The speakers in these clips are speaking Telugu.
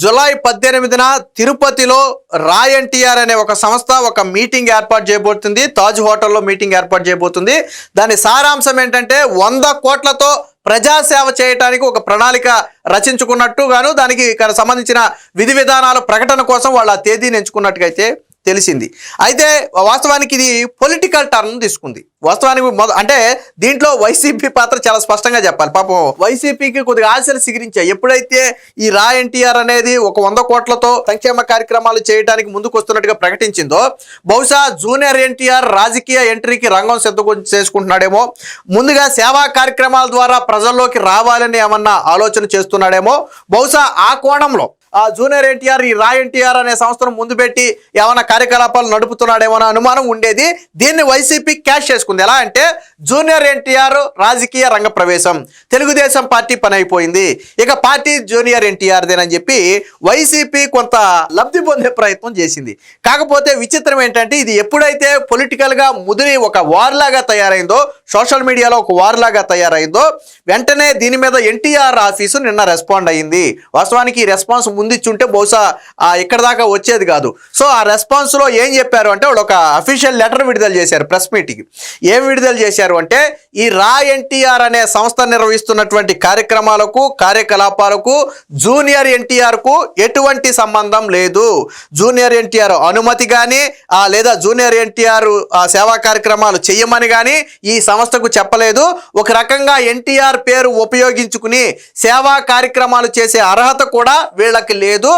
జూలై 18న తిరుపతిలో రాయ్ ఎన్టీఆర్ అనే ఒక సంస్థ ఒక మీటింగ్ ఏర్పాటు చేయబోతుంది. తాజ్ హోటల్లో మీటింగ్ ఏర్పాటు చేయబోతుంది. దాని సారాంశం ఏంటంటే 100 కోట్లతో ప్రజాసేవ చేయడానికి ఒక ప్రణాళిక రచించుకున్నట్టుగాను దానికి సంబంధించిన విధి విధానాల ప్రకటన కోసం వాళ్ళు ఆ తేదీని ఎంచుకున్నట్టుగైతే తెలిసింది. అయితే వాస్తవానికి ఇది పొలిటికల్ టర్న్ తీసుకుంది. వాస్తవానికి అంటే దీంట్లో వైసీపీ పాత్ర చాలా స్పష్టంగా చెప్పాలి. పాపం వైసీపీకి కొద్దిగా ఆశలు సిగిరించాయి. ఎప్పుడైతే ఈ రా ఎన్టీఆర్ అనేది ఒక 100 కోట్లతో సంక్షేమ కార్యక్రమాలు చేయడానికి ముందుకు వస్తున్నట్టుగా ప్రకటించిందో బహుశా జూనియర్ ఎన్టీఆర్ రాజకీయ ఎంట్రీకి రంగం సిద్ధం చేసుకుంటున్నాడేమో, ముందుగా సేవా కార్యక్రమాల ద్వారా ప్రజల్లోకి రావాలని ఏమన్నా ఆలోచన చేస్తున్నాడేమో. బహుశా ఆ కోణంలో ఆ జూనియర్ ఎన్టీఆర్ ఈ రా ఎన్టీఆర్ అనే సంస్థను ముందు పెట్టి ఏమైనా కార్యకలాపాలు నడుపుతున్నాడేమో అనే అనుమానం ఉండేది. దీన్ని వైసీపీ క్యాష్ చేసుకుంది. ఎలా అంటే జూనియర్ ఎన్టీఆర్ రాజకీయ రంగ ప్రవేశం, తెలుగుదేశం పార్టీ పని అయిపోయింది, ఇక పార్టీ జూనియర్ ఎన్టీఆర్దేనని చెప్పి వైసీపీ కొంత లబ్ధి పొందే ప్రయత్నం చేసింది. కాకపోతే విచిత్రం ఏంటంటే ఇది ఎప్పుడైతే పొలిటికల్గా ముదిరి ఒక వార్ లాగా తయారైందో, సోషల్ మీడియాలో ఒక వార్ లాగా తయారైందో, వెంటనే దీని మీద ఎన్టీఆర్ ఆఫీసు నిన్న రెస్పాండ్ అయ్యింది. వాస్తవానికి ఈ రెస్పాన్స్ ముందిచ్చుంటే బహుశా ఇక్కడ దాకా వచ్చేది కాదు. సో ఆ రెస్పాన్స్లో ఏం చెప్పారు అంటే వాళ్ళు ఒక అఫీషియల్ లెటర్ విడుదల చేశారు ప్రెస్ మీట్కి. ఏం విడుదల చేశారు అంటే ఈ రా ఎన్టీఆర్ అనే సంస్థ నిర్వహిస్తున్నటువంటి కార్యక్రమాలకు కార్యకలాపాలకు జూనియర్ ఎన్టీఆర్కు ఎటువంటి సంబంధం లేదు. జూనియర్ ఎన్టీఆర్ అనుమతి కానీ లేదా జూనియర్ ఎన్టీఆర్ సేవా కార్యక్రమాలు చెయ్యమని కానీ ఈ సంస్థకు చెప్పలేదు. ఒక రకంగా ఎన్టీఆర్ పేరు ఉపయోగించుకుని సేవా కార్యక్రమాలు చేసే అర్హత కూడా వీళ్ళకి లేదు.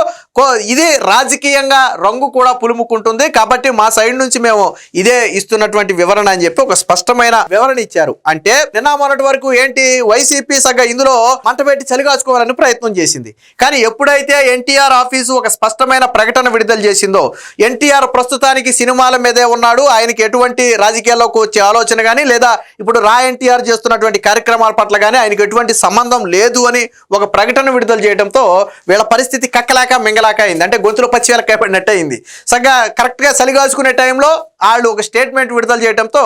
ఇది రాజకీయంగా రంగు కూడా పులుముకుంటుంది. కాబట్టి మా సైడ్ నుంచి మేము ఇదే ఇస్తున్నటువంటి వివరణ అని చెప్పి ఒక స్పష్టమైన వివరణ ఇచ్చారు. అంటే నిన్న మొన్నటి వరకు ఏంటి వైసీపీ సగ ఇందులో మంట పెట్టి చలిగాచుకోవాలని ప్రయత్నం చేసింది. కానీ ఎప్పుడైతే ఎన్టీఆర్ ఆఫీసు ఒక స్పష్టమైన ప్రకటన విడుదల చేసిందో, ఎన్టీఆర్ ప్రస్తుతానికి సినిమాల మీదే ఉన్నాడు, ఆయనకి ఎటువంటి రాజకీయాల్లోకి వచ్చే ఆలోచన కానీ లేదా ఇప్పుడు రా ఎన్టీఆర్ చేస్తున్నటువంటి కార్యక్రమాల పట్ల కానీ ఆయనకి ఎటువంటి సంబంధం లేదు అని ఒక ప్రకటన విడుదల చేయడంతో వీళ్ళ పరిస్థితి కక్కలాక మింగలాక అయింది. అంటే గొంతులో పచ్చివేలకాయ పడినట్టు అయింది. సరిగ్గా కరెక్ట్గా చలిగాచుకునే టైంలో వాళ్ళు ఒక స్టేట్మెంట్ విడుదల చేయడంతో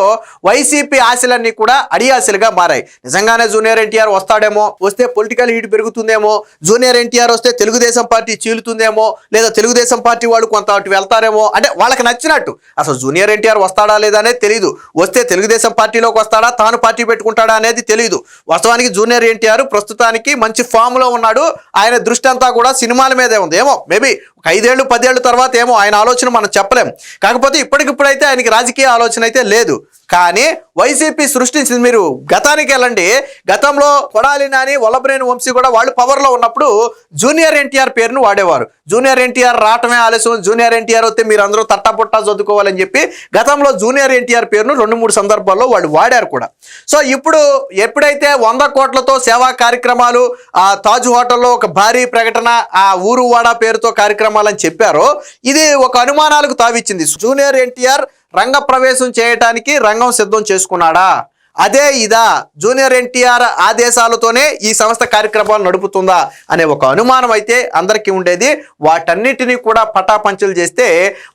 వైసీపీ ఆశలన్నీ కూడా అడియాశలుగా మారాయి. నిజంగానే జూనియర్ ఎన్టీఆర్ వస్తాడేమో, వస్తే పొలిటికల్ హీట్ పెరుగుతుందేమో, జూనియర్ ఎన్టీఆర్ వస్తే తెలుగుదేశం పార్టీ చీలుతుందేమో, లేదా తెలుగుదేశం పార్టీ వాళ్ళు కొంత అటు వెళ్తారేమో, అంటే వాళ్ళకి నచ్చినట్టు. అసలు జూనియర్ ఎన్టీఆర్ వస్తాడా లేదా అనేది తెలియదు. వస్తే తెలుగుదేశం పార్టీలోకి వస్తాడా, తాను పార్టీ పెట్టుకుంటాడా అనేది తెలియదు. వాస్తవానికి జూనియర్ ఎన్టీఆర్ ప్రస్తుతానికి మంచి ఫామ్లో ఉన్నాడు. ఆయన దృష్టి అంతా కూడా సినిమాల మీదే ఉంది. ఏమో మేబీ 5 ఏళ్ళు 10 ఏళ్ళ తర్వాత ఏమో ఆయన ఆలోచన మనం చెప్పలేం. కాకపోతే ఇప్పటికిప్పుడైతే ఆయనకి రాజకీయ ఆలోచన అయితే లేదు. కానీ వైసీపీ సృష్టించింది. మీరు గతానికి వెళ్ళండి. గతంలో కొడాలి నాని, వల్లభనేని వంశీ కూడా వాళ్ళు పవర్లో ఉన్నప్పుడు జూనియర్ ఎన్టీఆర్ పేరును వాడేవారు. జూనియర్ ఎన్టీఆర్ రావటమే ఆలస్యం, జూనియర్ ఎన్టీఆర్ వస్తే మీరు అందరూ తట్టాపుట్టా చదువుకోవాలని చెప్పి గతంలో జూనియర్ ఎన్టీఆర్ పేరును 2-3 సందర్భాల్లో వాళ్ళు వాడారు కూడా. సో ఇప్పుడు ఎప్పుడైతే 100 కోట్లతో సేవా కార్యక్రమాలు తాజ్ హోటల్లో ఒక భారీ ప్రకటన ఊరు వాడ పేరుతో కార్యక్రమాలని చెప్పారో ఇది ఒక అనుమానాలకు తావిచ్చింది. జూనియర్ ఎన్టీఆర్ రంగ ప్రవేశం చేయటానికి రంగం సిద్ధం చేసుకున్నాడా, అదే ఇదా జూనియర్ ఎన్టీఆర్ ఆదేశాలతోనే ఈ సంస్థ కార్యక్రమాలు నడుపుతుందా అనే ఒక అనుమానం అయితే అందరికీ ఉండేది. వాటన్నిటినీ కూడా పటాపంచలు చేస్తే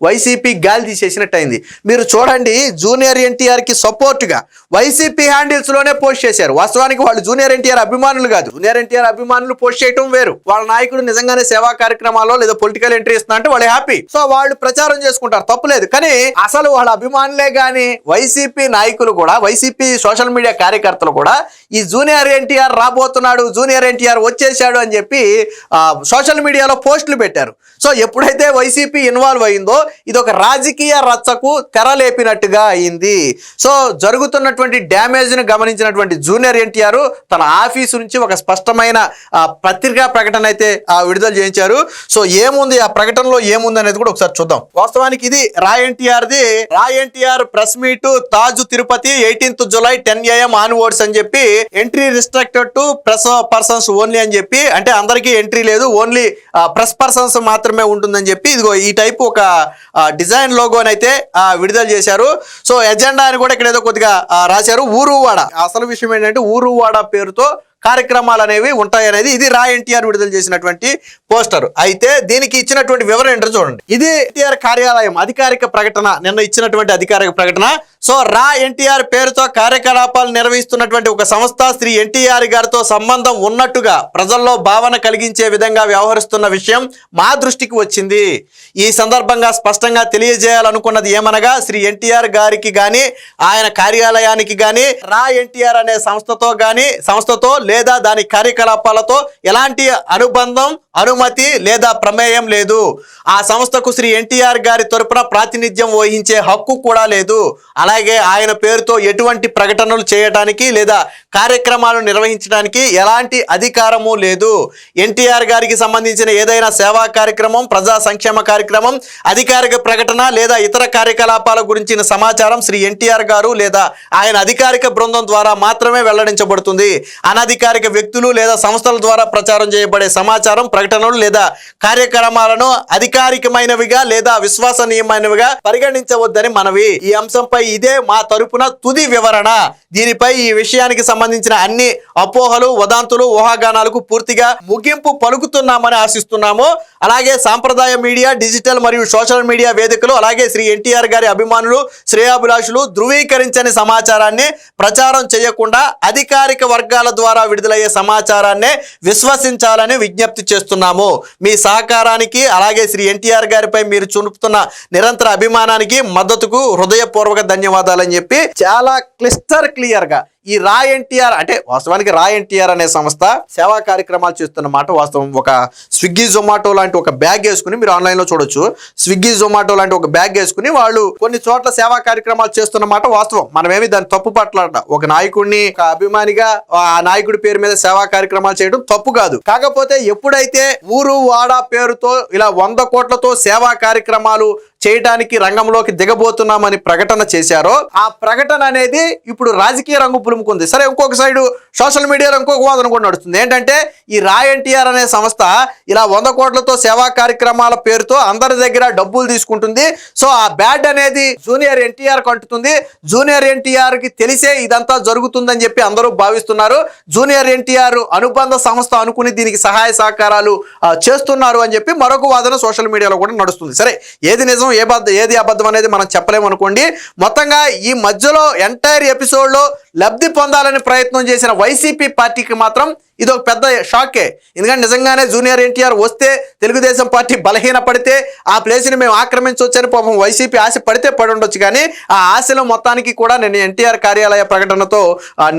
వైసీపీ గాలి తీసేసినట్టు అయింది. మీరు చూడండి, జూనియర్ ఎన్టీఆర్కి సపోర్ట్గా వైసీపీ హ్యాండిల్స్లోనే పోస్ట్ చేశారు. వాస్తవానికి వాళ్ళు జూనియర్ ఎన్టీఆర్ అభిమానులు కాదు. జూనియర్ ఎన్టీఆర్ అభిమానులు పోస్ట్ చేయటం వేరు. వాళ్ళ నాయకుడు నిజంగానే సేవా కార్యక్రమాల్లో లేదా పొలిటికల్ ఎంట్రీ ఇస్తున్నా అంటే వాళ్ళు హ్యాపీ. సో వాళ్ళు ప్రచారం చేసుకుంటారు, తప్పులేదు. కానీ అసలు వాళ్ళ అభిమానులే కానీ వైసీపీ నాయకులు కూడా, వైసీపీ సోషల్ మీడియా కార్యకర్తలు కూడా ఈ జూనియర్ ఎన్టీఆర్ రాబోతున్నాడు, జూనియర్ ఎన్టీఆర్ వచ్చేసాడు అని చెప్పి సోషల్ మీడియాలో పోస్టులు పెట్టారు. సో ఎప్పుడైతే వైసీపీ ఇన్వాల్వ్ అయిందో ఇది ఒక రాజకీయ రచ్చకు తెరలేపినట్టుగా అయింది. సో జరుగుతున్నటువంటి డ్యామేజ్ను గమనించినటువంటి జూనియర్ ఎన్టీఆర్ తన ఆఫీసు నుంచి ఒక స్పష్టమైన పత్రికా ప్రకటన అయితే విడుదల చేయించారు. సో ఏముంది ఆ ప్రకటనలో ఏముంది అనేది కూడా ఒకసారి చూద్దాం. వాస్తవానికి ఇది రా NTR press meet Taj Tirupati 18th July 10 AM onwards అని చెప్పి entry restricted to press persons only అని చెప్పి, అంటే అందరికీ ఎంట్రీ లేదు, ఓన్లీ ప్రెస్ పర్సన్స్ మాత్రమే ఉంటుందని చెప్పి ఇదిగో ఈ టైప్ ఒక డిజైన్ లోగోని అయితే విడుదల చేశారు. సో ఎజెండా అని కూడా ఇక్కడ ఏదో కొద్దిగా రాశారు. ఊరువాడ, అసలు విషయం ఏంటంటే ఊరువాడ పేరుతో కార్యక్రమాలు అనేవి ఉంటాయి అనేది ఇది రా ఎన్టీఆర్ విడుదల చేసినటువంటి పోస్టర్. అయితే దీనికి ఇచ్చినటువంటి వివరణ ఏంటో చూడండి. ఇది ఎన్టీఆర్ కార్యాలయం అధికారిక ప్రకటన, నిన్న ఇచ్చినటువంటి అధికారిక ప్రకటన. సో రా ఎన్టీఆర్ పేరుతో కార్యకలాపాలు నిర్వహిస్తున్నటువంటి ఒక సంస్థ శ్రీ ఎన్టీఆర్ గారితో సంబంధం ఉన్నట్టుగా ప్రజల్లో భావన కలిగించే విధంగా వ్యవహరిస్తున్న విషయం మా దృష్టికి వచ్చింది. ఈ సందర్భంగా స్పష్టంగా తెలియజేయాలనుకున్నది ఏమనగా శ్రీ ఎన్టీఆర్ గారికి గాని ఆయన కార్యాలయానికి గాని రా ఎన్టీఆర్ అనే సంస్థతో లేదా దాని కార్యకలాపాలతో ఎలాంటి అనుబంధం, అనుమతి లేదా ప్రమేయం లేదు. ఆ సంస్థకు శ్రీ ఎన్టీఆర్ గారి తరపున ప్రాతినిధ్యం వహించే హక్కు కూడా లేదు. అలాగే ఆయన పేరుతో ఎటువంటి ప్రకటనలు చేయడానికి లేదా కార్యక్రమాలు నిర్వహించడానికి ఎలాంటి అధికారము లేదు. ఎన్టీఆర్ గారికి సంబంధించిన ఏదైనా సేవా కార్యక్రమం, ప్రజా సంక్షేమ కార్యక్రమం, అధికారిక ప్రకటన లేదా ఇతర కార్యకలాపాల గురించిన సమాచారం శ్రీ ఎన్టీఆర్ గారు లేదా ఆయన అధికారిక బృందం ద్వారా మాత్రమే వెల్లడించబడుతుంది. అనధికారిక వ్యక్తులు లేదా సంస్థల ద్వారా ప్రచారం చేయబడే సమాచారం, ప్రకటనలు లేదా కార్యక్రమాలను అధికారికమైనవిగా లేదా విశ్వసనీయమైనవిగా పరిగణించవద్దని మనవి. ఈ అంశంపై ఇదే మా తరపున తుది వివరణ. దీనిపై ఈ విషయానికి సంబంధించిన అన్ని అపోహలు, వదంతులు, ఊహాగానాలకు పూర్తిగా ముగింపు పలుకుతున్నామని ఆశిస్తున్నాము. అలాగే సాంప్రదాయ మీడియా, డిజిటల్ మరియు సోషల్ మీడియా వేదికలు, అలాగే శ్రీ ఎన్టీఆర్ గారి అభిమానులు, శ్రేయాభిలాషులు ధృవీకరించని సమాచారాన్ని ప్రచారం చేయకుండా అధికారిక వర్గాల ద్వారా విడుదలయ్యే సమాచారాన్ని విశ్వసించాలని విజ్ఞప్తి చేస్తున్నాము. మీ సహకారానికి అలాగే శ్రీ ఎన్టీఆర్ గారిపై మీరు చూపుతున్న నిరంతర అభిమానానికి, మద్దతుకు హృదయపూర్వక ధన్యవాదాలని చెప్పి చాలా క్లియర్ గా ఈ రా ఎన్టీఆర్ అంటే వాస్తవానికి రా ఎన్టీఆర్ అనే సంస్థ సేవా కార్యక్రమాలు చేస్తున్నమాట వాస్తవం. ఒక స్విగ్గీ జొమాటో లాంటి ఒక బ్యాగ్ వేసుకుని మీరు ఆన్లైన్ లో చూడొచ్చు. స్విగ్గీ జొమాటో లాంటి ఒక బ్యాగ్ వేసుకుని వాళ్ళు కొన్ని చోట్ల సేవా కార్యక్రమాలు చేస్తున్నమాట వాస్తవం. మనమేమి దాన్ని తప్పు పట్ల ఒక నాయకుడిని, ఒక అభిమానిగా ఆ నాయకుడి పేరు మీద సేవా కార్యక్రమాలు చేయడం తప్పు కాదు. కాకపోతే ఎప్పుడైతే ఊరు వాడ పేరుతో ఇలా 100 కోట్లతో సేవా కార్యక్రమాలు చేయడానికి రంగంలోకి దిగబోతున్నామని ప్రకటన చేశారో ఆ ప్రకటన అనేది ఇప్పుడు రాజకీయ రంగు పులుముకుంది. సరే, ఇంకొక సైడు సోషల్ మీడియాలో ఇంకొక వాదన కూడా నడుస్తుంది. ఏంటంటే ఈ రా ఎన్టీఆర్ అనే సంస్థ ఇలా 100 కోట్లతో సేవా కార్యక్రమాల పేరుతో అందరి దగ్గర డబ్బులు తీసుకుంటుంది. సో ఆ బ్యాడ్ అనేది జూనియర్ ఎన్టీఆర్ కంటుతుంది. జూనియర్ ఎన్టీఆర్ కి తెలిసే ఇదంతా జరుగుతుందని చెప్పి అందరూ భావిస్తున్నారు. జూనియర్ ఎన్టీఆర్ అనుబంధ సంస్థ అనుకుని దీనికి సహాయ సహకారాలు చేస్తున్నారు అని చెప్పి మరొక వాదన సోషల్ మీడియాలో కూడా నడుస్తుంది. సరే, ఏది నిజం ఏది అబద్ధం అనేది మనం చెప్పలేము అనుకోండి. మొత్తంగా ఈ మధ్యలో ఎంటైర్ ఎపిసోడ్ లో లబ్ధి పొందాలని ప్రయత్నం చేసిన వైసీపీ పార్టీకి మాత్రం ఇది ఒక పెద్ద షాకే. ఎందుకంటే నిజంగానే జూనియర్ ఎన్టీఆర్ వస్తే తెలుగుదేశం పార్టీ బలహీన పడితే ఆ ప్లేస్ని మేము ఆక్రమించవచ్చని పాపం వైసీపీ ఆశ పడితే పడి ఉండొచ్చు. కానీ ఆ ఆశలో మొత్తానికి కూడా నేను ఎన్టీఆర్ కార్యాలయ ప్రకటనతో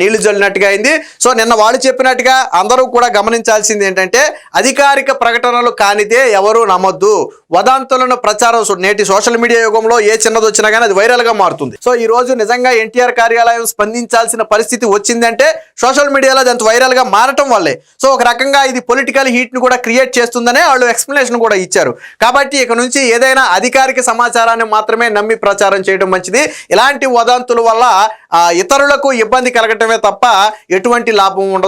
నీళ్లు జల్లినట్టుగా అయింది. సో నిన్న వాళ్ళు చెప్పినట్టుగా అందరూ కూడా గమనించాల్సింది ఏంటంటే అధికారిక ప్రకటనలు కానిదే ఎవరు నమ్మొద్దు. వదంతులను ప్రచారం నేటి సోషల్ మీడియా యుగంలో ఏ చిన్నది వచ్చినా కానీ అది వైరల్ గా మారుతుంది. సో ఈ రోజు నిజంగా ఎన్టీఆర్ కార్యాలయం స్పందించాల్సిన పరిస్థితి వచ్చిందంటే సోషల్ మీడియాలో అది అంత వైరల్ గా మారటం వల్లే. సో ఒక రకంగా ఇది పొలిటికల్ హీట్ ను కూడా క్రియేట్ చేస్తుందనే వాళ్ళు ఎక్స్ప్లెనేషన్ కూడా ఇచ్చారు. కాబట్టి ఇక నుంచి ఏదైనా అధికారిక సమాచారాన్ని మాత్రమే నమ్మి ప్రచారం చేయడం మంచిది. ఇలాంటి వదంతుల వల్ల ఇతరులకు ఇబ్బంది కలగటమే తప్ప ఎటువంటి లాభం ఉండదు.